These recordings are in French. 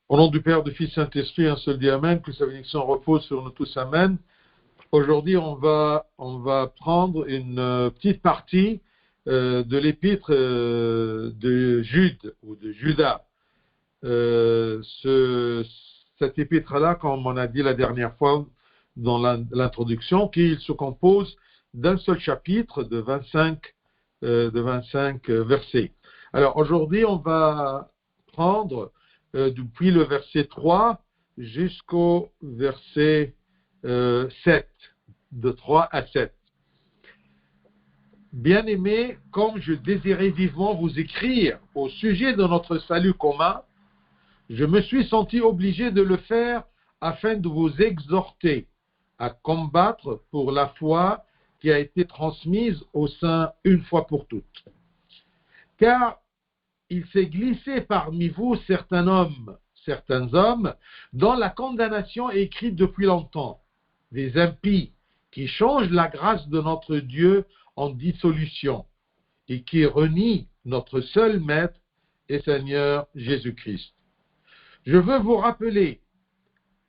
Au nom du Père, du Fils, Saint-Esprit, un seul Dieu, Amen, que sa bénédiction repose sur nous tous, Amen. Aujourd'hui, on va prendre une petite partie de l'épître de Jude ou de Judas. Cette épître-là, comme on a dit la dernière fois dans l'introduction, qu'il se compose d'un seul chapitre de 25 versets. Alors aujourd'hui, on va prendre depuis le verset 3 jusqu'au verset 7, de 3 à 7. Bien-aimés, comme je désirais vivement vous écrire au sujet de notre salut commun, je me suis senti obligé de le faire afin de vous exhorter à combattre pour la foi qui a été transmise au sein une fois pour toutes. Car il s'est glissé parmi vous certains hommes, dont la condamnation est écrite depuis longtemps, des impies qui changent la grâce de notre Dieu en dissolution et qui renient notre seul Maître et Seigneur Jésus-Christ. Je veux vous rappeler,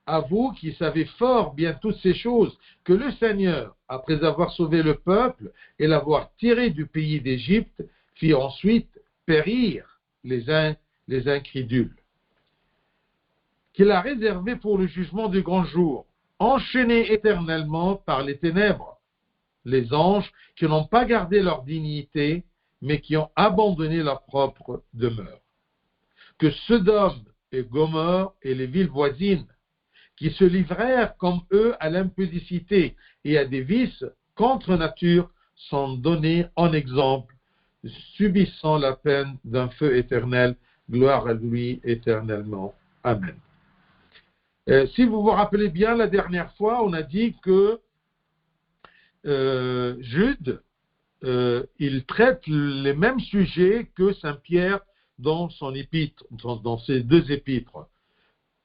à vous qui savez fort bien toutes ces choses, que le Seigneur, après avoir sauvé le peuple et l'avoir tiré du pays d'Égypte, fit ensuite périr les incrédules, qu'il a réservé pour le jugement du grand jour, enchaînés éternellement par les ténèbres, les anges qui n'ont pas gardé leur dignité, mais qui ont abandonné leur propre demeure. Que Sodome et Gomorrhe et les villes voisines, qui se livrèrent comme eux à l'impudicité et à des vices contre nature, sont donnés en exemple, subissant la peine d'un feu éternel. Gloire à lui éternellement. Amen. Si vous vous rappelez bien, la dernière fois, on a dit que Jude, il traite les mêmes sujets que Saint Pierre dans son épître, dans ses deux épîtres.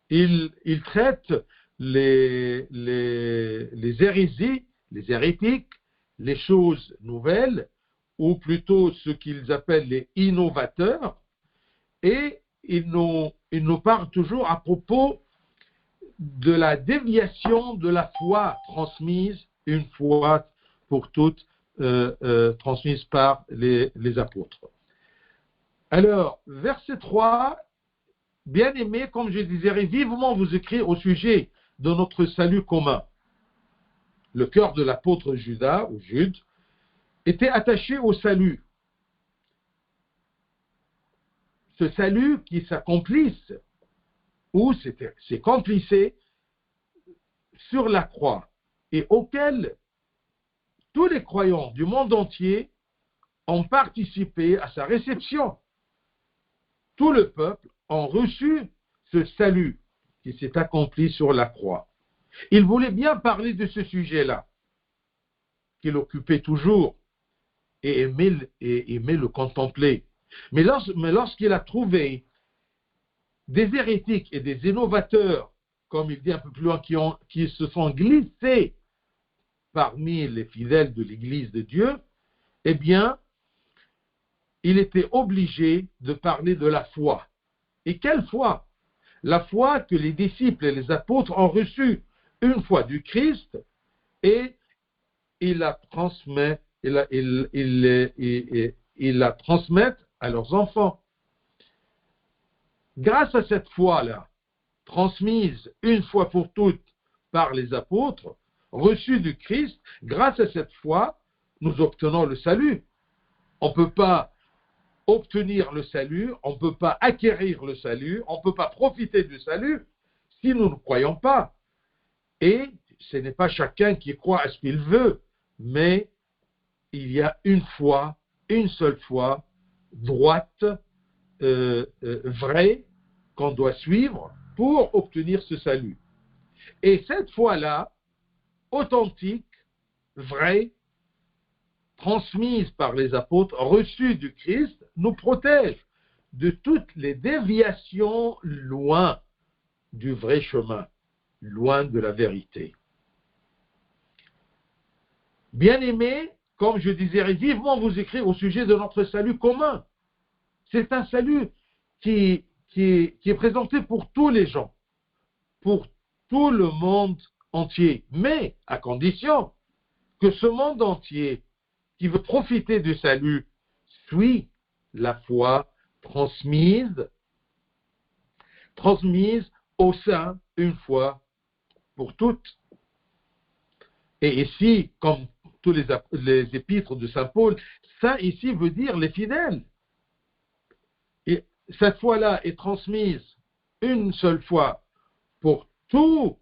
Il traite les hérésies, les hérétiques, les choses nouvelles, ou plutôt ce qu'ils appellent les innovateurs, et il nous parle toujours à propos de la déviation de la foi transmise une fois pour toutes, transmise par les apôtres. Alors, verset 3, bien-aimés, comme je désirais vivement vous écrire au sujet de notre salut commun. Le cœur de l'apôtre Judas, ou Jude, était attaché au salut. Ce salut qui s'accomplisse, ou s'accomplissait sur la croix, et auquel tous les croyants du monde entier ont participé à sa réception. Tout le peuple a reçu ce salut qui s'est accompli sur la croix. Il voulait bien parler de ce sujet-là, qu'il occupait toujours et aimait le contempler. Mais lorsqu'il a trouvé des hérétiques et des innovateurs, comme il dit un peu plus loin, qui se sont glissés parmi les fidèles de l'Église de Dieu, eh bien, il était obligé de parler de la foi. Et quelle foi? La foi que les disciples et les apôtres ont reçue une fois du Christ, et ils la transmettent, ils la transmettent à leurs enfants. Grâce à cette foi-là, transmise une fois pour toutes par les apôtres, reçue du Christ, grâce à cette foi, nous obtenons le salut. On ne peut pas obtenir le salut, on ne peut pas acquérir le salut, on ne peut pas profiter du salut si nous ne croyons pas. Et ce n'est pas chacun qui croit à ce qu'il veut, mais il y a une foi, une seule foi, droite, vraie, qu'on doit suivre pour obtenir ce salut. Et cette foi-là, authentique, vraie, transmise par les apôtres, reçue du Christ, nous protège de toutes les déviations loin du vrai chemin, loin de la vérité. Bien-aimés, comme je désirais vivement vous écrire au sujet de notre salut commun. C'est un salut qui qui est présenté pour tous les gens, pour tout le monde entier, mais à condition que ce monde entier qui veut profiter du salut suit la foi transmise au sein une fois pour toutes. Et ici, comme tous les épîtres de Saint Paul, saint ici veut dire les fidèles. Et cette foi-là est transmise une seule fois pour tous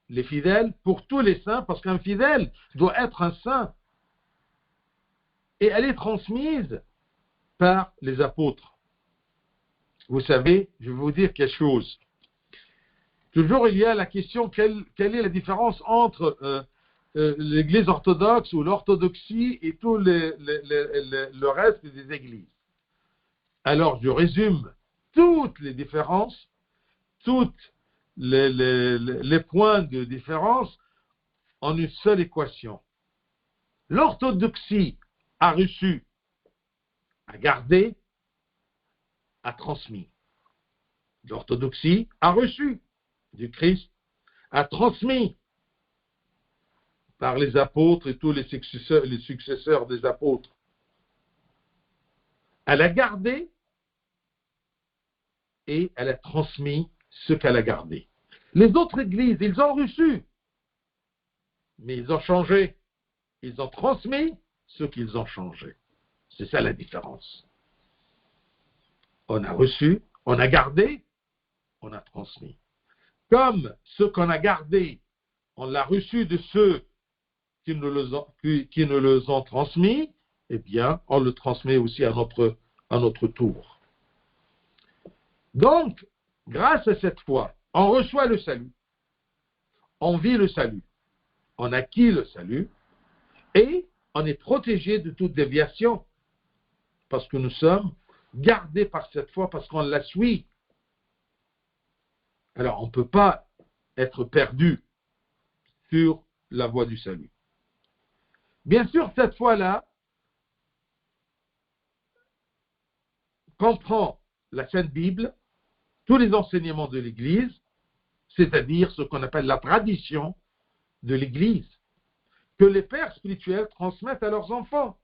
les fidèles, pour tous les saints, parce qu'un fidèle doit être un saint. Et elle est transmise par les apôtres. Vous savez, je vais vous dire quelque chose. Toujours, il y a la question, quelle est la différence entre l'Église orthodoxe ou l'orthodoxie et tout le reste des églises. Alors, je résume toutes les différences, tous les points de différence en une seule équation. L'orthodoxie a reçu, a gardé, a transmis. L'orthodoxie a reçu du Christ, a transmis par les apôtres et tous les successeurs des apôtres. Elle a gardé et elle a transmis ce qu'elle a gardé. Les autres églises, ils ont reçu, mais ils ont changé. Ils ont transmis ce qu'ils ont changé. C'est ça la différence. On a reçu, on a gardé, on a transmis. Comme ce qu'on a gardé, on l'a reçu de ceux qui nous les ont transmis, eh bien, on le transmet aussi à notre tour. Donc, grâce à cette foi, on reçoit le salut, on vit le salut, on acquit le salut, et on est protégé de toute déviation, parce que nous sommes gardés par cette foi, parce qu'on la suit. Alors, on ne peut pas être perdu sur la voie du salut. Bien sûr, cette foi-là comprend la Sainte Bible, tous les enseignements de l'Église, c'est-à-dire ce qu'on appelle la tradition de l'Église, que les pères spirituels transmettent à leurs enfants,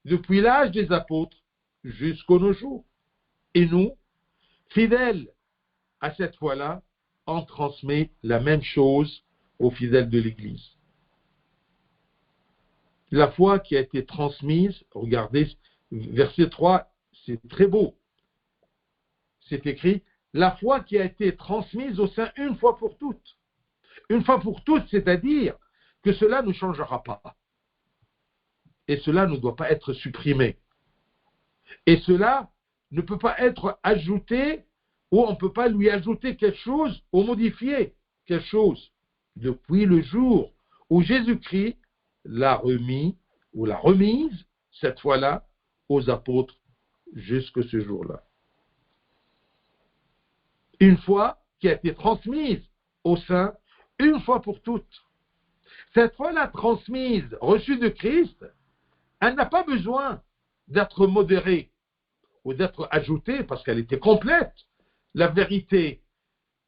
depuis l'âge des apôtres jusqu'à nos jours. Et nous, fidèles à cette foi-là, on transmet la même chose aux fidèles de l'Église. La foi qui a été transmise, regardez, verset 3, c'est très beau. C'est écrit, la foi qui a été transmise au sein une fois pour toutes. Une fois pour toutes, c'est-à-dire que cela ne changera pas. Et cela ne doit pas être supprimé. Et cela ne peut pas être ajouté, ou on ne peut pas lui ajouter quelque chose ou modifier quelque chose. Depuis le jour où Jésus-Christ l'a remis, ou l'a remise, cette fois-là, aux apôtres, jusqu'à ce jour-là. Une foi qui a été transmise aux saints, une fois pour toutes. Cette foi-là transmise, reçue de Christ, elle n'a pas besoin d'être modérée ou d'être ajoutée parce qu'elle était complète. La vérité,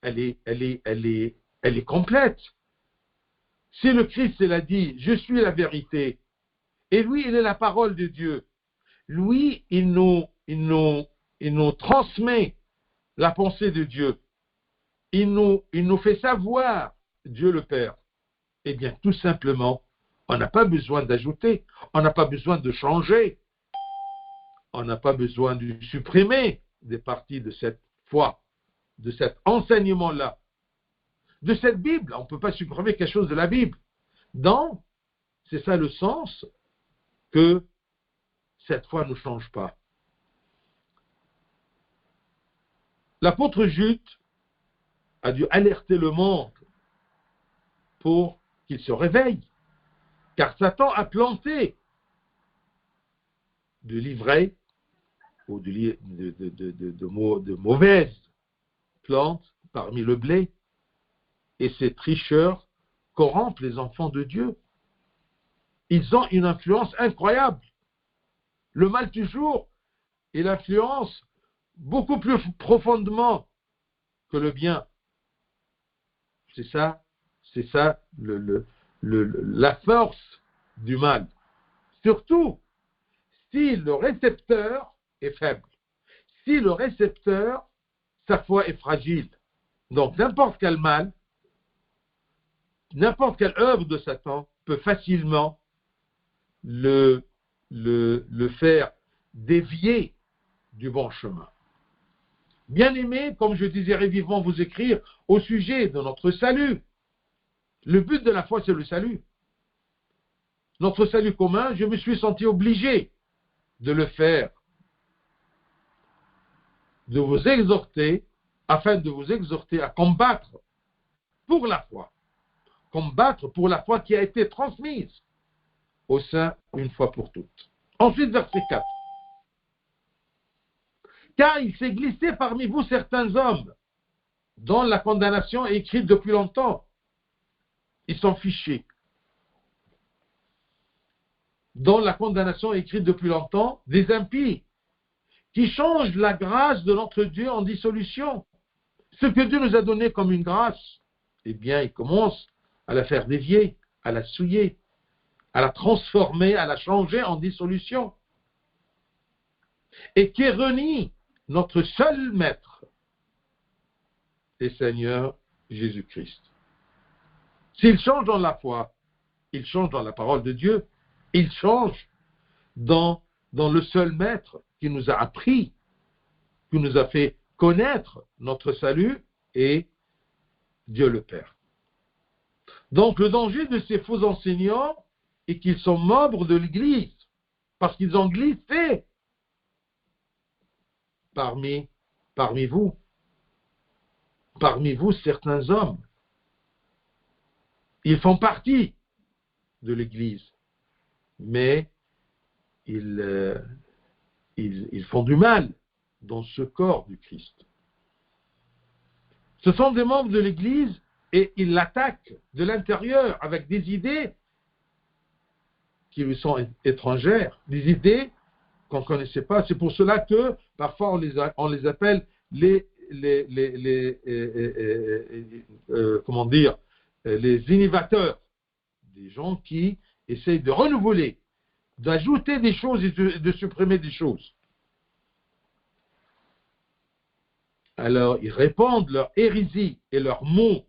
elle est complète. Si le Christ l'a dit, je suis la vérité, et lui, il est la parole de Dieu, lui, il nous transmet la pensée de Dieu. Il nous fait savoir Dieu le Père. Eh bien, tout simplement, on n'a pas besoin d'ajouter, on n'a pas besoin de changer, on n'a pas besoin de supprimer des parties de cette foi, de cet enseignement-là, de cette Bible. On ne peut pas supprimer quelque chose de la Bible. Donc, c'est ça le sens que cette foi ne change pas. L'apôtre Jude a dû alerter le monde pour qu'il se réveille, car Satan a planté de l'ivraie ou de mauvaises plantes parmi le blé, et ces tricheurs corrompent les enfants de Dieu. Ils ont une influence incroyable. Le mal toujours, il influence beaucoup plus profondément que le bien. C'est ça la force du mal. Surtout si le récepteur est faible. Si le récepteur, sa foi est fragile. Donc n'importe quel mal, n'importe quelle œuvre de Satan peut facilement le faire dévier du bon chemin. Bien-aimés, comme je désirais vivement vous écrire au sujet de notre salut. Le but de la foi, c'est le salut. Notre salut commun, je me suis senti obligé de le faire, de vous exhorter, afin de vous exhorter à combattre pour la foi. Combattre pour la foi qui a été transmise au sein une fois pour toutes. Ensuite, verset 4. Car il s'est glissé parmi vous certains hommes dont la condamnation est écrite depuis longtemps. Ils sont fichés. Dont la condamnation est écrite depuis longtemps, des impies qui changent la grâce de notre Dieu en dissolution. Ce que Dieu nous a donné comme une grâce, eh bien, ils commencent à la faire dévier, à la souiller, à la transformer, à la changer en dissolution. Et qui renie notre seul Maître et Seigneur Jésus-Christ. S'il change dans la foi, il change dans la parole de Dieu, il change dans le seul Maître qui nous a appris, qui nous a fait connaître notre salut et Dieu le Père. Donc le danger de ces faux enseignants est qu'ils sont membres de l'Église, parce qu'ils ont glissé parmi vous certains hommes. Ils font partie de l'Église, mais ils font du mal dans ce corps du Christ. Ce sont des membres de l'Église et ils l'attaquent de l'intérieur avec des idées qui lui sont étrangères, des idées qu'on ne connaissait pas. C'est pour cela que parfois on les appelle les innovateurs, des gens qui essayent de renouveler, d'ajouter des choses et de supprimer des choses. Alors, ils répandent leur hérésie et leurs mots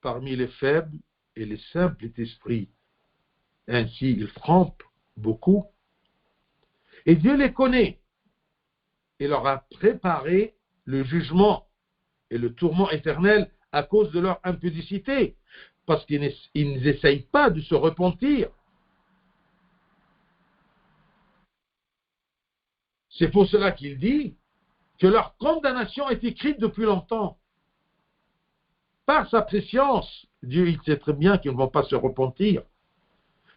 parmi les faibles et les simples d'esprit. Ainsi, ils frappent beaucoup. Et Dieu les connaît et leur a préparé le jugement et le tourment éternel à cause de leur impudicité, parce qu'ils n'essayent pas de se repentir. C'est pour cela qu'il dit que leur condamnation est écrite depuis longtemps. Par sa préscience, Dieu il sait très bien qu'ils ne vont pas se repentir.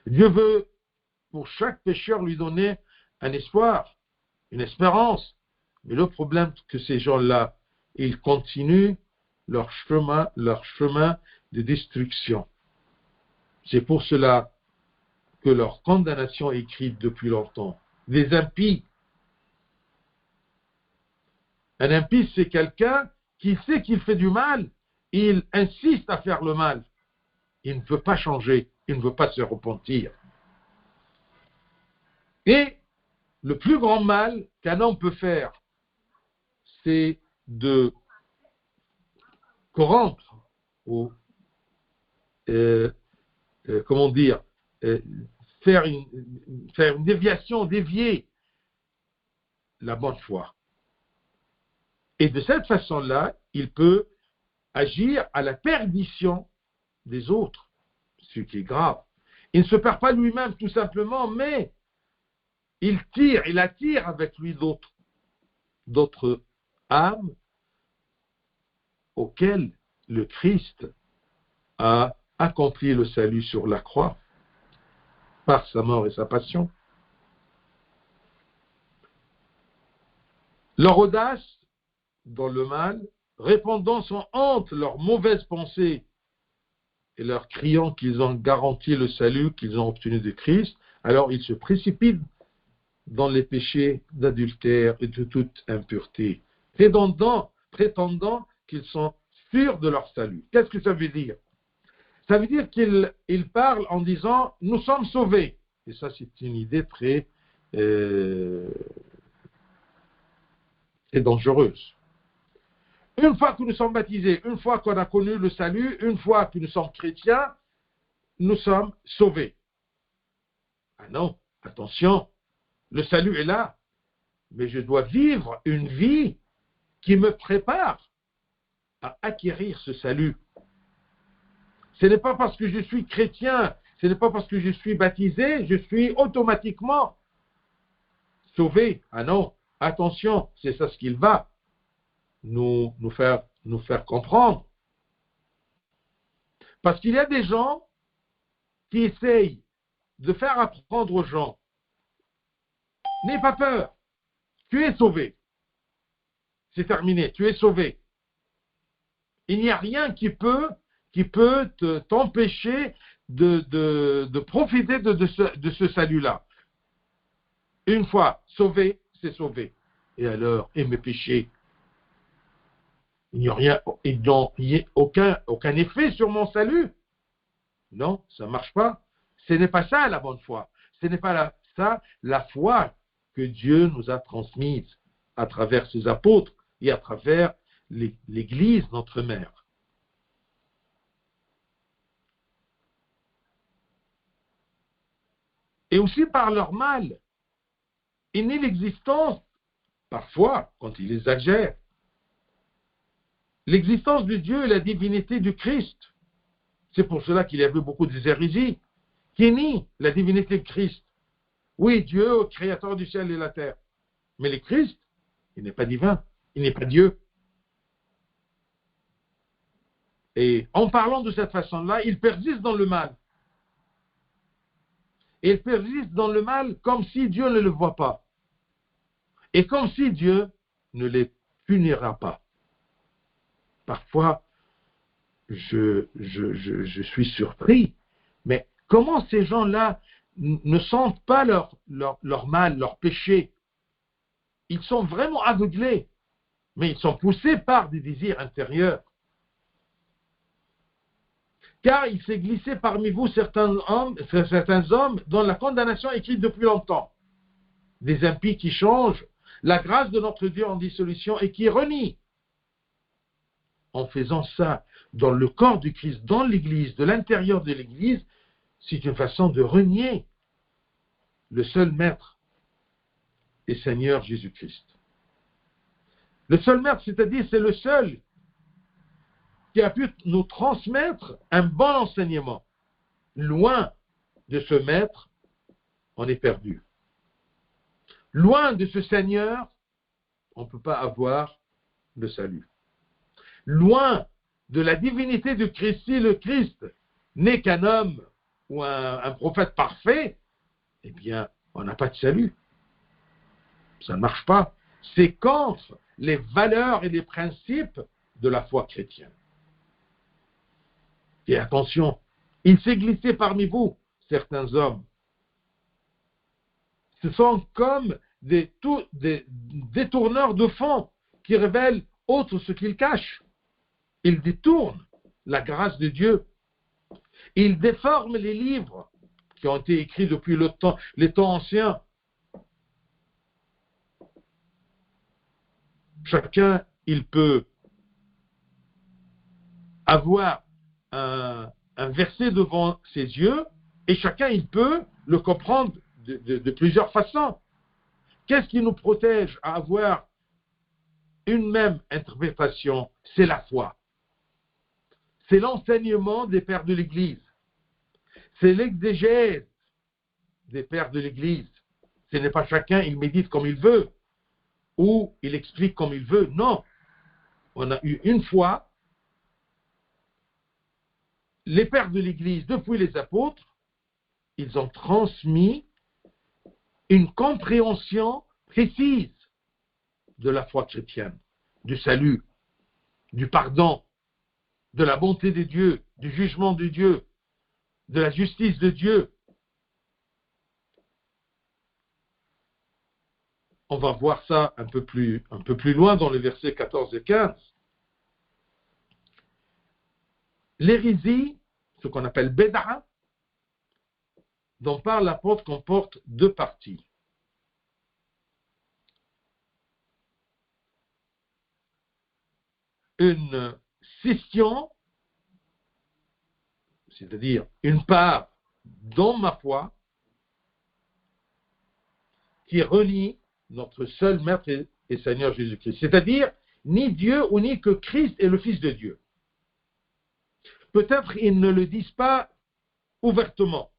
Dieu veut pour chaque pécheur lui donner un espoir, une espérance. Mais le problème c'est que ces gens-là, ils continuent leur chemin de destruction. C'est pour cela que leur condamnation est écrite depuis longtemps. Les impies. Un impie, c'est quelqu'un qui sait qu'il fait du mal, et il insiste à faire le mal. Il ne veut pas changer, il ne veut pas se repentir. Et le plus grand mal qu'un homme peut faire, c'est de corrompre ou faire une déviation, dévier la bonne foi. Et de cette façon-là, il peut agir à la perdition des autres, ce qui est grave. Il ne se perd pas lui-même tout simplement, mais il attire avec lui d'autres âmes auxquelles le Christ a accompli le salut sur la croix par sa mort et sa passion. Leur audace dans le mal, répandant sans honte leurs mauvaises pensées et leur criant qu'ils ont garanti le salut qu'ils ont obtenu de Christ, alors ils se précipitent dans les péchés d'adultère et de toute impureté, prétendant qu'ils sont sûrs de leur salut. Qu'est-ce que ça veut dire? Ça veut dire qu'ils parlent en disant « nous sommes sauvés ». Et ça, c'est une idée très dangereuse. Une fois que nous sommes baptisés, une fois qu'on a connu le salut, une fois que nous sommes chrétiens, nous sommes sauvés. Ah non, attention, le salut est là, mais je dois vivre une vie qui me prépare à acquérir ce salut. Ce n'est pas parce que je suis chrétien, ce n'est pas parce que je suis baptisé, je suis automatiquement sauvé. Ah non, attention, c'est ça ce qu'il va nous faire comprendre. Parce qu'il y a des gens qui essayent de faire apprendre aux gens, n'aie pas peur, tu es sauvé. C'est terminé, tu es sauvé. Il n'y a rien qui peut t'empêcher de profiter de ce salut-là. Une fois sauvé, c'est sauvé. Et alors, et mes péchés, il n'y a aucun effet sur mon salut. Non, ça ne marche pas. Ce n'est pas ça la bonne foi. Ce n'est pas ça la foi que Dieu nous a transmise à travers ses apôtres et à travers l'Église, notre mère. Et aussi par leur mal. Ils nient l'existence, parfois, quand ils exagèrent, l'existence de Dieu et la divinité du Christ. C'est pour cela qu'il y avait beaucoup de hérésies qui nient la divinité de Christ. Oui, Dieu, créateur du ciel et de la terre. Mais le Christ, il n'est pas divin, il n'est pas Dieu. Et en parlant de cette façon-là, ils persistent dans le mal. Et ils persistent dans le mal comme si Dieu ne le voit pas. Et comme si Dieu ne les punira pas. Parfois, je suis surpris. Mais comment ces gens-là ne sentent pas leur mal, leur péché? Ils sont vraiment aveuglés. Mais ils sont poussés par des désirs intérieurs. Car il s'est glissé parmi vous certains hommes dont la condamnation est écrite depuis longtemps. Des impies qui changent la grâce de notre Dieu en dissolution et qui renient. En faisant ça dans le corps du Christ, dans l'Église, de l'intérieur de l'Église, c'est une façon de renier le seul Maître et Seigneur Jésus-Christ. Le seul Maître, c'est-à-dire c'est le seul qui a pu nous transmettre un bon enseignement. Loin de ce Maître, on est perdu. Loin de ce Seigneur, on ne peut pas avoir le salut. Loin de la divinité de Christ, si le Christ n'est qu'un homme ou un prophète parfait, eh bien, on n'a pas de salut. Ça ne marche pas. C'est contre les valeurs et les principes de la foi chrétienne. Et attention, il s'est glissé parmi vous, certains hommes. Ce sont comme des détourneurs de fonds qui révèlent autre ce qu'ils cachent. Ils détournent la grâce de Dieu. Ils déforment les livres qui ont été écrits depuis les temps anciens. Chacun, il peut avoir un verset devant ses yeux et chacun, il peut le comprendre de plusieurs façons. Qu'est-ce qui nous protège à avoir une même interprétation? C'est la foi. C'est l'enseignement des pères de l'Église. C'est l'exégèse des pères de l'Église. Ce n'est pas chacun, il médite comme il veut ou il explique comme il veut. Non. On a eu une fois les pères de l'Église, depuis les apôtres, ils ont transmis une compréhension précise de la foi chrétienne, du salut, du pardon, de la bonté de Dieu, du jugement de Dieu, de la justice de Dieu. on va voir ça un peu plus loin dans les versets 14 et 15. L'hérésie, ce qu'on appelle Béd'a, dont parle l'apôtre, comporte deux parties. Une scission, c'est-à-dire une part dans ma foi, qui renie notre seul Maître et Seigneur Jésus-Christ. C'est-à-dire, ni Dieu ou ni que Christ est le Fils de Dieu. Peut-être ils ne le disent pas ouvertement,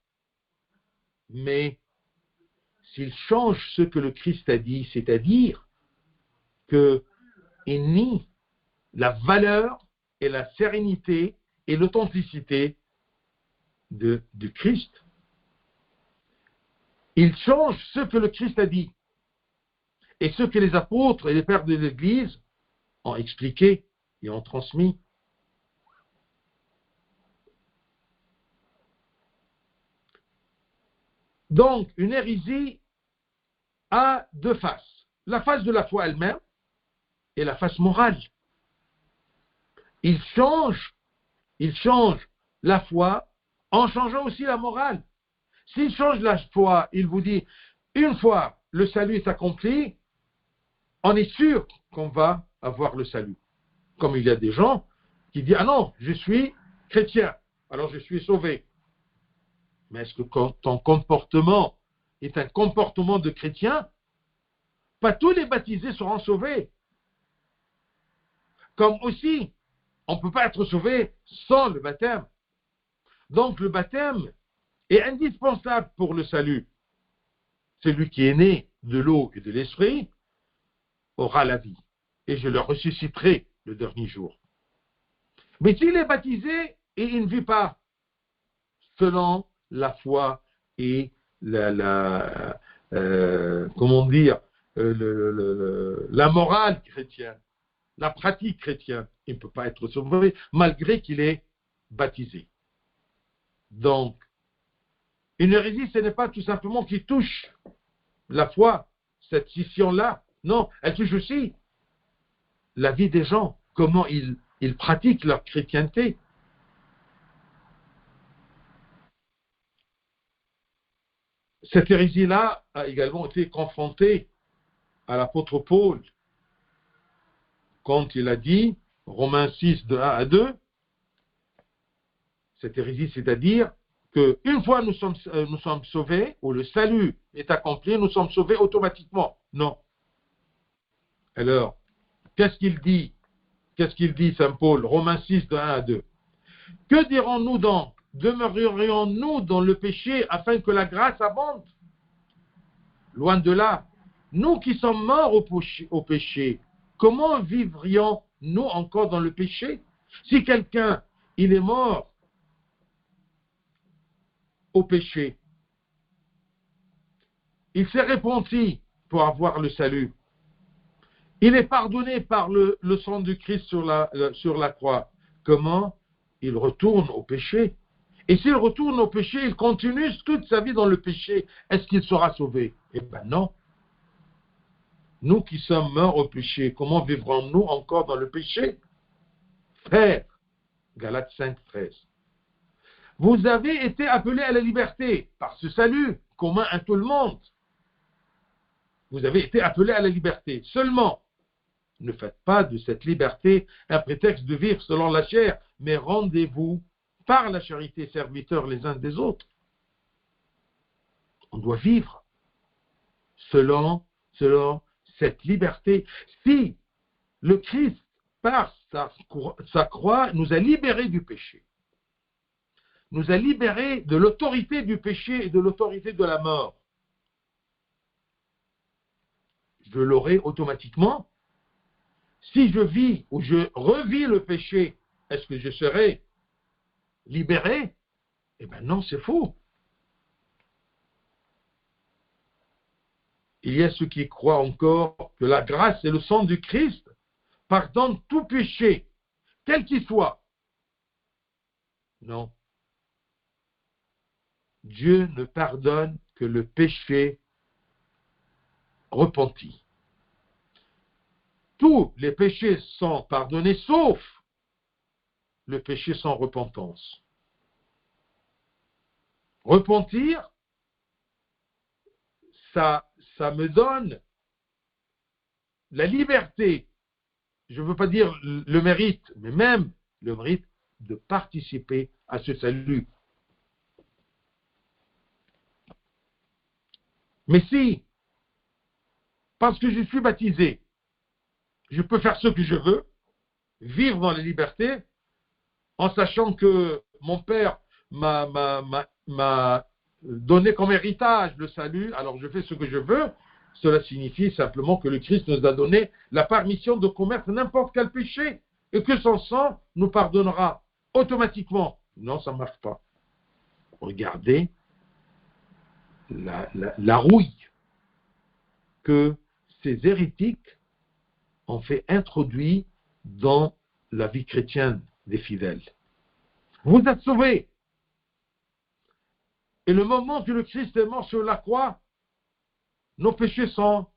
mais s'ils changent ce que le Christ a dit, c'est-à-dire qu'ils nient la valeur et la sérénité et l'authenticité du Christ, ils changent ce que le Christ a dit et ce que les apôtres et les pères de l'Église ont expliqué et ont transmis. Donc, une hérésie a deux faces. La face de la foi elle-même et la face morale. Il change la foi en changeant aussi la morale. S'il change la foi, il vous dit, une fois le salut est accompli, on est sûr qu'on va avoir le salut. Comme il y a des gens qui disent, ah non, je suis chrétien, alors je suis sauvé. Mais est-ce que ton comportement est un comportement de chrétien? Pas tous les baptisés seront sauvés. Comme aussi, on ne peut pas être sauvé sans le baptême. Donc le baptême est indispensable pour le salut. Celui qui est né de l'eau et de l'esprit aura la vie. Et je le ressusciterai le dernier jour. Mais s'il est baptisé et il ne vit pas selon la foi et la morale chrétienne, la pratique chrétienne, il ne peut pas être sauvé malgré qu'il est baptisé. Donc, une hérésie, ce n'est pas tout simplement qu'il touche la foi, cette scission-là. Non, elle touche aussi la vie des gens, comment ils pratiquent leur chrétienté. Cette hérésie-là a également été confrontée à l'apôtre Paul quand il a dit, Romains 6, de 1 à 2, cette hérésie, c'est-à-dire qu'une fois nous sommes sauvés, ou le salut est accompli, nous sommes sauvés automatiquement. Non. Alors, qu'est-ce qu'il dit? Qu'est-ce qu'il dit, Saint Paul? Romains 6, de 1 à 2. Que dirons-nous donc? Demeurerions-nous dans le péché afin que la grâce abonde? Loin de là. Nous qui sommes morts au péché, comment vivrions-nous encore dans le péché? Si quelqu'un, il est mort au péché, il s'est repenti pour avoir le salut, il est pardonné par le sang du Christ sur la croix, comment il retourne au péché? Et s'il retourne au péché, il continue toute sa vie dans le péché, est-ce qu'il sera sauvé? Eh bien non. Nous qui sommes morts au péché, comment vivrons-nous encore dans le péché? Frères, Galates 5, 13. Vous avez été appelés à la liberté par ce salut commun à tout le monde. Vous avez été appelés à la liberté. Seulement, ne faites pas de cette liberté un prétexte de vivre selon la chair, mais rendez-vous par la charité serviteurs les uns des autres. On doit vivre selon cette liberté. Si le Christ, par sa croix, nous a libérés du péché, nous a libérés de l'autorité du péché et de l'autorité de la mort, je l'aurai automatiquement. Si je vis ou je revis le péché, est-ce que je serai libéré? Eh bien non, c'est faux. Il y a ceux qui croient encore que la grâce et le sang du Christ pardonnent tout péché, quel qu'il soit. Non. Dieu ne pardonne que le péché repenti. tous les péchés sont pardonnés, sauf le péché sans repentance. Repentir, ça me donne la liberté, je ne veux pas dire le mérite, mais même le mérite de participer à ce salut. Mais si, parce que je suis baptisé, je peux faire ce que je veux, vivre dans la liberté, en sachant que mon Père m'a donné comme héritage le salut, alors je fais ce que je veux, cela signifie simplement que le Christ nous a donné la permission de commettre n'importe quel péché et que son sang nous pardonnera automatiquement. Non, ça ne marche pas. Regardez la rouille que ces hérétiques ont fait introduire dans la vie chrétienne des fidèles. Vous êtes sauvés. Et le moment que le Christ est mort sur la croix, nos péchés sont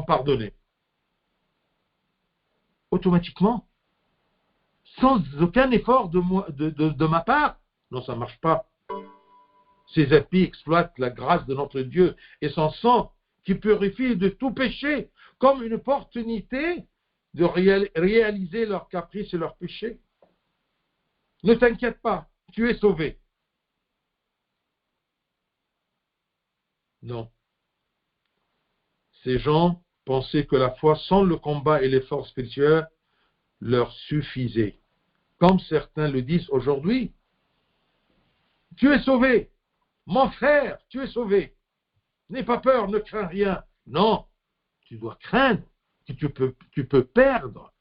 pardonnés. Automatiquement. Sans aucun effort de ma part. Non, ça ne marche pas. Ces impies exploitent la grâce de notre Dieu et son sang qui purifie de tout péché comme une opportunité de réaliser leurs caprices et leurs péchés. Ne t'inquiète pas, tu es sauvé. Non. Ces gens pensaient que la foi sans le combat et l'effort spirituel leur suffisait. Comme certains le disent aujourd'hui. Tu es sauvé. Mon frère, tu es sauvé. N'aie pas peur, ne crains rien. Non, tu dois craindre que tu peux perdre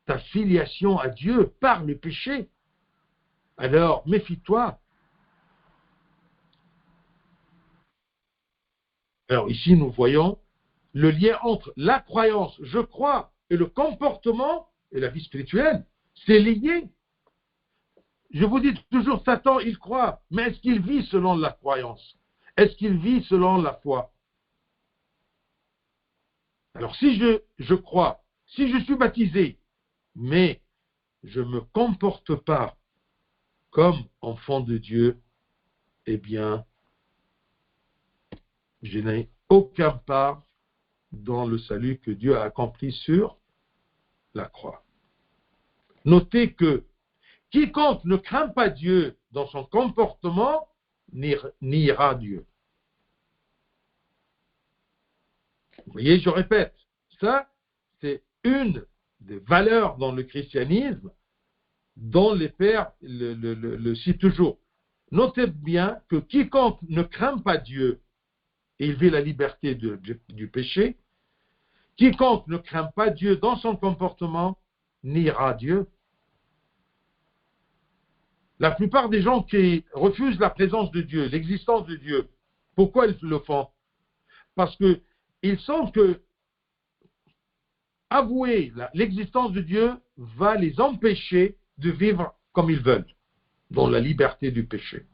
ta filiation à Dieu par le péché. Alors, méfie-toi. Alors ici, nous voyons le lien entre la croyance, je crois, et le comportement et la vie spirituelle. C'est lié. Je vous dis toujours, Satan, il croit, mais est-ce qu'il vit selon la croyance? Est-ce qu'il vit selon la foi? Alors si je crois, si je suis baptisé, mais je ne me comporte pas comme enfant de Dieu, eh bien, je n'ai aucun part dans le salut que Dieu a accompli sur la croix. Notez que quiconque ne craint pas Dieu dans son comportement niera Dieu. Vous voyez, je répète, ça, c'est une des valeurs dans le christianisme dont les pères le citent toujours. Notez bien que quiconque ne craint pas Dieu et il vit la liberté du péché, quiconque ne craint pas Dieu dans son comportement niera Dieu. La plupart des gens qui refusent la présence de Dieu, l'existence de Dieu, pourquoi ils le font? Parce qu'ils sentent que avouer l'existence de Dieu va les empêcher de vivre comme ils veulent, dans la liberté du péché.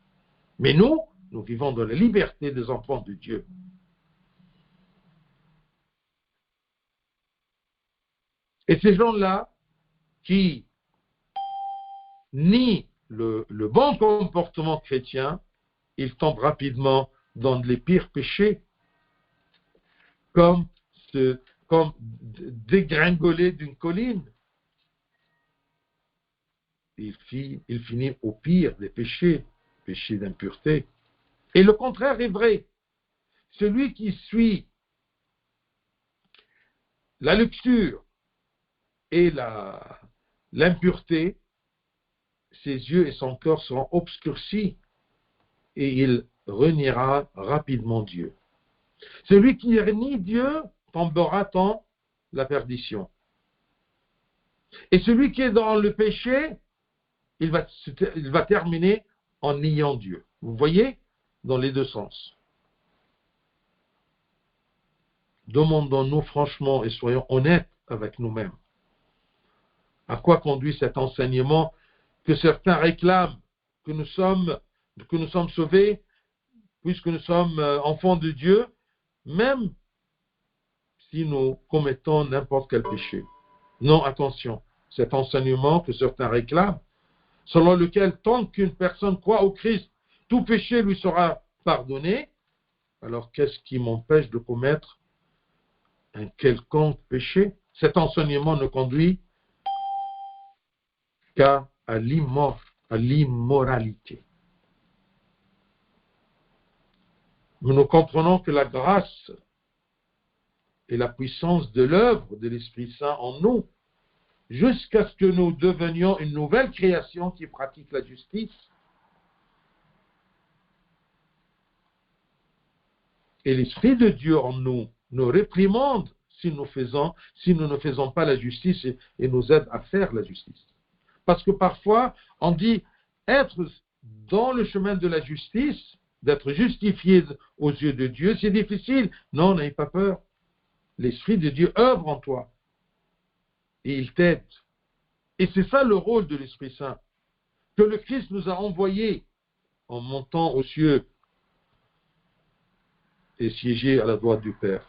Mais nous vivons dans la liberté des enfants de Dieu. Et ces gens-là qui nient le bon comportement chrétien, ils tombent rapidement dans les pires péchés, comme dégringoler d'une colline. Il finit au pire des péchés, péché d'impureté. Et le contraire est vrai. Celui qui suit la luxure et l'impureté, ses yeux et son cœur seront obscurcis et il reniera rapidement Dieu. Celui qui renie Dieu tombera dans la perdition. Et celui qui est dans le péché, il va terminer en niant Dieu. Vous voyez, dans les deux sens. Demandons-nous franchement et soyons honnêtes avec nous-mêmes. À quoi conduit cet enseignement que certains réclament que nous sommes sauvés, puisque nous sommes enfants de Dieu, même si nous commettons n'importe quel péché. Non, attention, cet enseignement que certains réclament, selon lequel tant qu'une personne croit au Christ, tout péché lui sera pardonné, alors qu'est-ce qui m'empêche de commettre un quelconque péché? Cet enseignement ne conduit qu'à l'immoralité. Nous comprenons que la grâce et la puissance de l'œuvre de l'Esprit Saint en nous, jusqu'à ce que nous devenions une nouvelle création qui pratique la justice. Et l'Esprit de Dieu en nous nous réprimande si nous ne faisons pas la justice et nous aide à faire la justice. Parce que parfois, on dit être dans le chemin de la justice, d'être justifié aux yeux de Dieu, c'est difficile. Non, n'ayez pas peur. L'Esprit de Dieu œuvre en toi. Et il t'aide. Et c'est ça le rôle de l'Esprit Saint, que le Christ nous a envoyé en montant aux cieux et siéger à la droite du Père.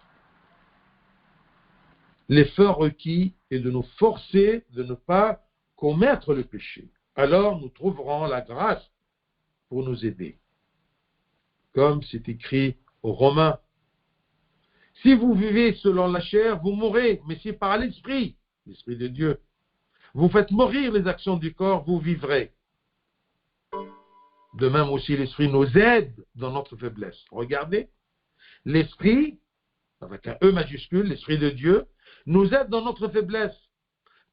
L'effort requis est de nous forcer de ne pas commettre le péché. Alors nous trouverons la grâce pour nous aider. Comme c'est écrit aux Romains. Si vous vivez selon la chair, vous mourrez, mais si par l'Esprit, l'Esprit de Dieu, vous faites mourir les actions du corps, vous vivrez. De même aussi, l'Esprit nous aide dans notre faiblesse. Regardez, l'Esprit, avec un E majuscule, l'Esprit de Dieu, nous aide dans notre faiblesse.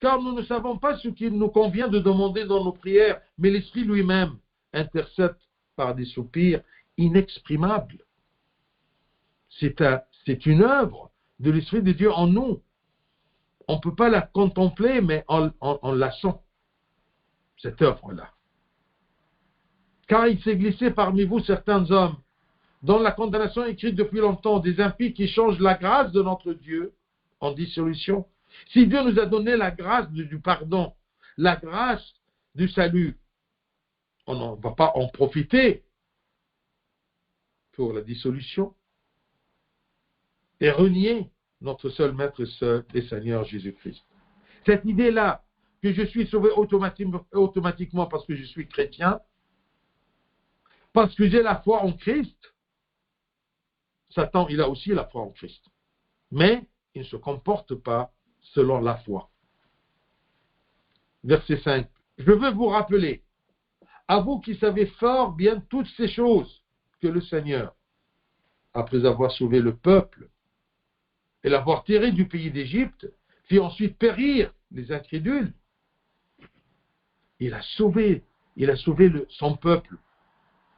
Car nous ne savons pas ce qu'il nous convient de demander dans nos prières, mais l'Esprit lui-même intercède par des soupirs inexprimables. C'est une œuvre de l'Esprit de Dieu en nous. On ne peut pas la contempler, mais on la sent, cette œuvre-là. Car il s'est glissé parmi vous certains hommes, dont la condamnation est écrite depuis longtemps, des impies qui changent la grâce de notre Dieu en dissolution. Si Dieu nous a donné la grâce du pardon, la grâce du salut, on ne va pas en profiter pour la dissolution et renier notre seul Maître et Seigneur Jésus-Christ. Cette idée-là, que je suis sauvé automatiquement parce que je suis chrétien, parce que j'ai la foi en Christ, Satan, il a aussi la foi en Christ. Mais il ne se comporte pas selon la foi. Verset 5. Je veux vous rappeler, à vous qui savez fort bien toutes ces choses, que le Seigneur, après avoir sauvé le peuple et l'avoir tiré du pays d'Égypte, fit ensuite périr les incrédules. Il a sauvé son peuple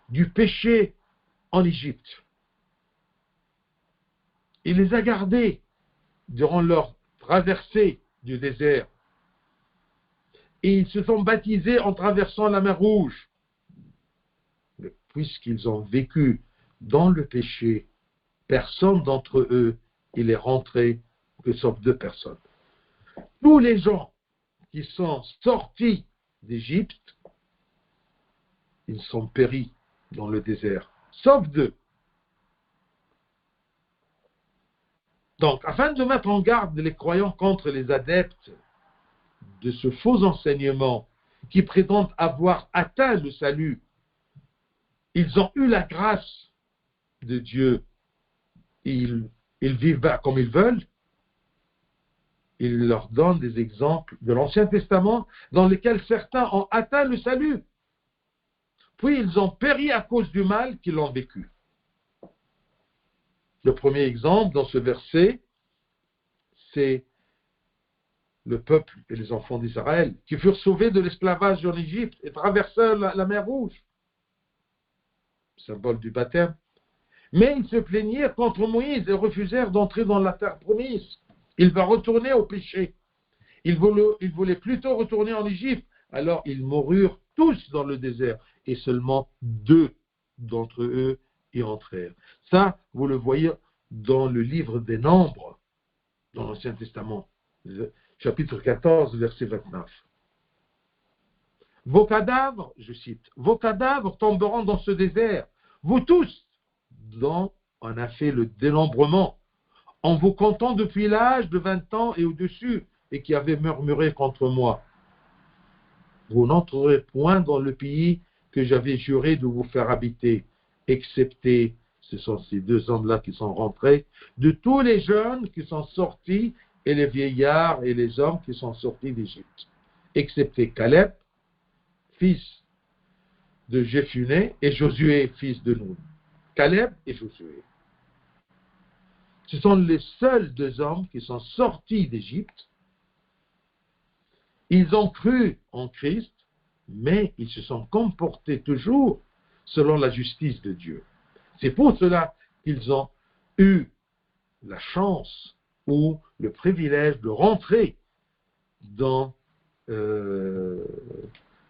du péché en Égypte. Il les a gardés durant leur traversée du désert. Et ils se sont baptisés en traversant la mer Rouge. Mais puisqu'ils ont vécu dans le péché, personne d'entre eux il est rentré, que sauf 2 personnes. Tous les gens qui sont sortis d'Égypte, ils sont péris dans le désert, sauf 2. Donc, afin de mettre en garde les croyants contre les adeptes de ce faux enseignement qui prétendent avoir atteint le salut, ils ont eu la grâce de Dieu. Ils vivent comme ils veulent. Il leur donne des exemples de l'Ancien Testament dans lesquels certains ont atteint le salut. Puis ils ont péri à cause du mal qu'ils ont vécu. Le premier exemple dans ce verset, c'est le peuple et les enfants d'Israël qui furent sauvés de l'esclavage en Égypte et traversèrent la mer Rouge, symbole du baptême. Mais ils se plaignirent contre Moïse et refusèrent d'entrer dans la terre promise. Ils va retourner au péché. Ils voulaient plutôt retourner en Égypte. Alors ils moururent tous dans le désert et seulement 2 d'entre eux y entrèrent. Ça, vous le voyez dans le livre des Nombres, dans l'Ancien Testament, chapitre 14, verset 29. Vos cadavres, je cite, vos cadavres tomberont dans ce désert, vous tous, dont on a fait le dénombrement, en vous comptant depuis l'âge de 20 ans et au-dessus, et qui avaient murmuré contre moi. Vous n'entrerez point dans le pays que j'avais juré de vous faire habiter, excepté, ce sont ces deux hommes-là qui sont rentrés, de tous les jeunes qui sont sortis, et les vieillards et les hommes qui sont sortis d'Égypte, excepté Caleb, fils de Jephuné, et Josué, fils de Nun. Caleb et Josué. Ce sont les seuls deux hommes qui sont sortis d'Égypte. Ils ont cru en Christ, mais ils se sont comportés toujours selon la justice de Dieu. C'est pour cela qu'ils ont eu la chance ou le privilège de rentrer dans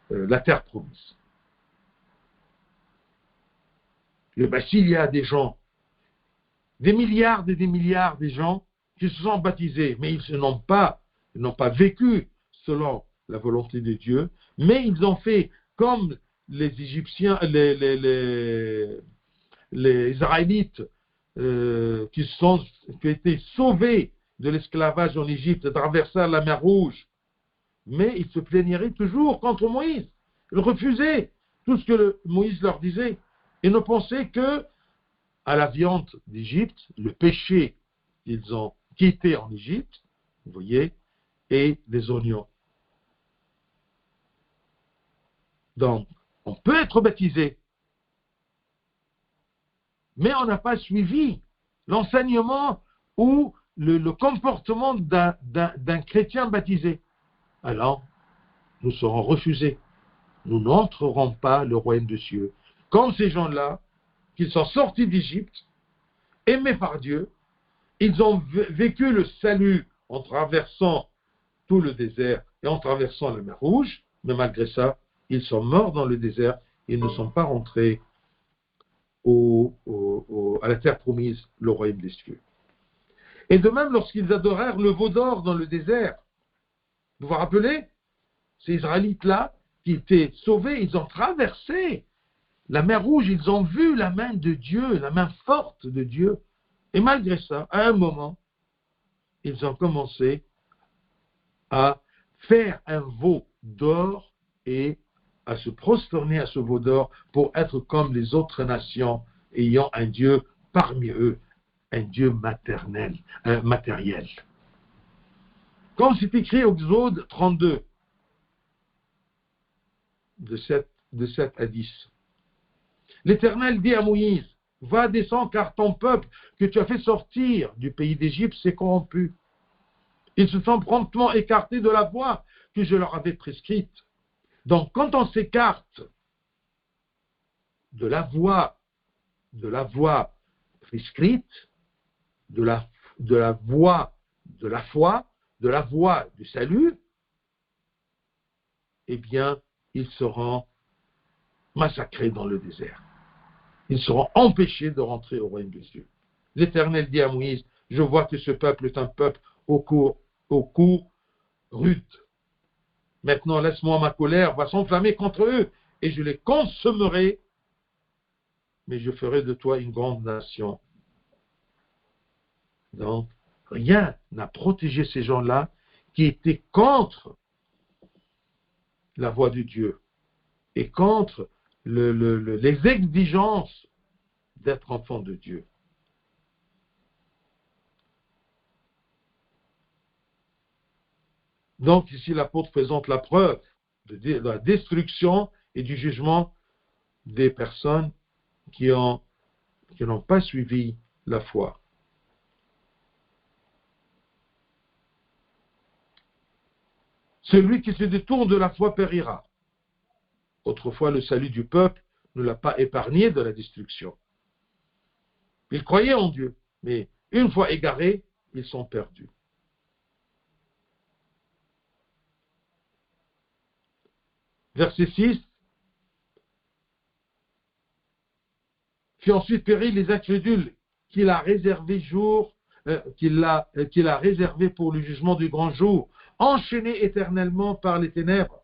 la terre promise. S'il y a des gens, des milliards et des milliards de gens qui se sont baptisés, mais ils n'ont pas vécu selon la volonté de Dieu, mais ils ont fait comme les Égyptiens, les Israélites qui ont été sauvés de l'esclavage en Égypte, traversèrent la mer Rouge, mais ils se plaigneraient toujours contre Moïse. Ils refusaient tout ce que Moïse leur disait et ne pensaient que à la viande d'Égypte, le péché qu'ils ont quitté en Égypte, vous voyez, et les oignons. Donc, on peut être baptisé, mais on n'a pas suivi l'enseignement ou le comportement d'un chrétien baptisé. Alors, nous serons refusés. Nous n'entrerons pas le royaume des cieux. Comme ces gens-là, qui sont sortis d'Égypte, aimés par Dieu, ils ont vécu le salut en traversant tout le désert et en traversant la mer Rouge, mais malgré ça, ils sont morts dans le désert, ils ne sont pas rentrés à la terre promise, le royaume des cieux. Et de même, lorsqu'ils adorèrent le veau d'or dans le désert, vous vous rappelez, ces Israélites-là, qui étaient sauvés, ils ont traversé la mer Rouge, ils ont vu la main de Dieu, la main forte de Dieu. Et malgré ça, à un moment, ils ont commencé à faire un veau d'or et à se prosterner à ce veau d'or pour être comme les autres nations ayant un Dieu parmi eux, un Dieu matériel. Comme c'est écrit au Exode 32, de 7 à 10. L'Éternel dit à Moïse, va, descends, car ton peuple que tu as fait sortir du pays d'Égypte s'est corrompu. Ils se sont promptement écartés de la voie que je leur avais prescrite. Donc, quand on s'écarte de la voie prescrite, de la voie de la foi, de la voie du salut, eh bien, ils seront massacrés dans le désert. Ils seront empêchés de rentrer au royaume des cieux. L'Éternel dit à Moïse, je vois que ce peuple est un peuple au cou rude. Maintenant, laisse-moi, ma colère va s'enflammer contre eux, et je les consommerai, mais je ferai de toi une grande nation. Donc, rien n'a protégé ces gens-là qui étaient contre la voie de Dieu et contre les exigences d'être enfant de Dieu. Donc ici l'apôtre présente la preuve de la destruction et du jugement des personnes qui n'ont pas suivi la foi. Celui qui se détourne de la foi périra. Autrefois, le salut du peuple ne l'a pas épargné de la destruction. Ils croyaient en Dieu, mais une fois égarés, ils sont perdus. Verset 6. Puis ensuite périt les incrédules qu'il a réservé pour le jugement du grand jour, enchaînés éternellement par les ténèbres.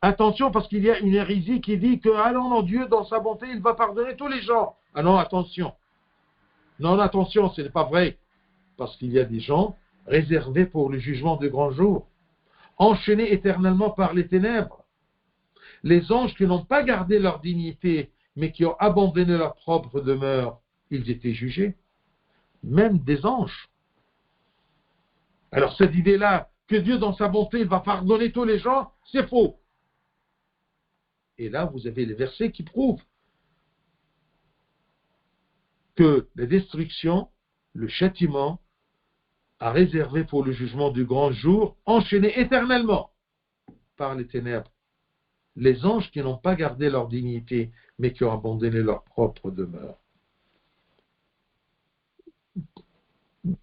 Attention, parce qu'il y a une hérésie qui dit que, ah non, Dieu, dans sa bonté, il va pardonner tous les gens. Ah non, attention. Non, attention, ce n'est pas vrai. Parce qu'il y a des gens réservés pour le jugement du grand jour, enchaînés éternellement par les ténèbres. Les anges qui n'ont pas gardé leur dignité, mais qui ont abandonné leur propre demeure, ils étaient jugés. Même des anges. Alors cette idée-là, que Dieu dans sa bonté va pardonner tous les gens, c'est faux. Et là, vous avez les versets qui prouvent que la destruction, le châtiment, a réservé pour le jugement du grand jour, enchaîné éternellement par les ténèbres, les anges qui n'ont pas gardé leur dignité, mais qui ont abandonné leur propre demeure.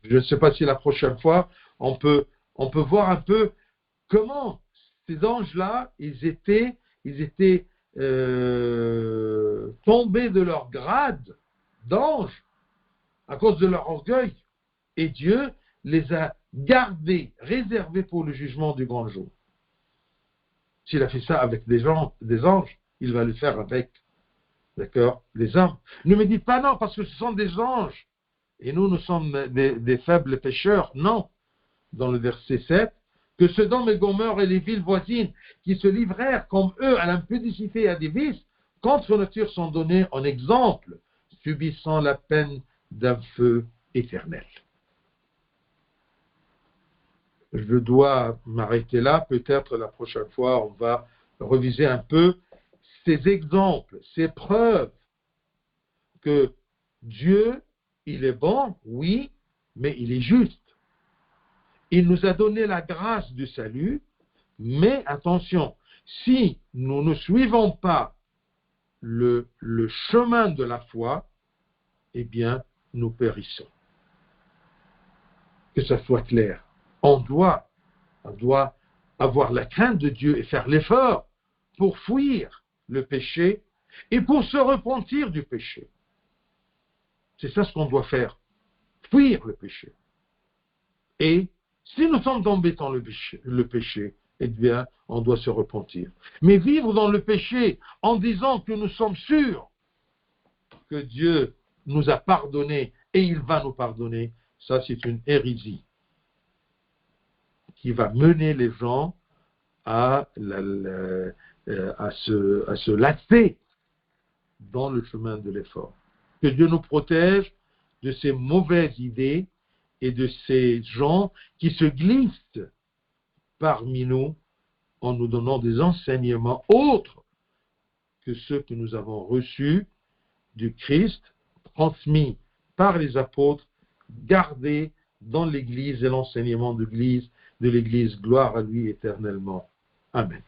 Je ne sais pas si la prochaine fois, on peut voir un peu comment ces anges-là, ils étaient tombés de leur grade d'anges à cause de leur orgueil. Et Dieu les a gardés, réservés pour le jugement du grand jour. S'il a fait ça avec des anges, il va le faire avec, d'accord, les hommes. Ne me dites pas non, parce que ce sont des anges. Et nous sommes des faibles pécheurs. Non. Dans le verset 7, que Sodome et Gomorrhe et les villes voisines qui se livrèrent comme eux à l'impudicité et à des vices, contre nature sont donnés en exemple, subissant la peine d'un feu éternel. Je dois m'arrêter là. Peut-être la prochaine fois, on va reviser un peu ces exemples, ces preuves que Dieu, il est bon, oui, mais il est juste. Il nous a donné la grâce du salut, mais attention, si nous ne suivons pas le chemin de la foi, eh bien, nous périssons. Que ça soit clair. On doit avoir la crainte de Dieu et faire l'effort pour fuir le péché et pour se repentir du péché. C'est ça ce qu'on doit faire. Fuir le péché. Et si nous sommes tombés dans le péché, eh bien, on doit se repentir. Mais vivre dans le péché en disant que nous sommes sûrs que Dieu nous a pardonné et il va nous pardonner, ça c'est une hérésie qui va mener les gens à se lasser dans le chemin de l'effort. Que Dieu nous protège de ces mauvaises idées et de ces gens qui se glissent parmi nous en nous donnant des enseignements autres que ceux que nous avons reçus du Christ, transmis par les apôtres, gardés dans l'Église et l'enseignement de l'Église, gloire à lui éternellement. Amen.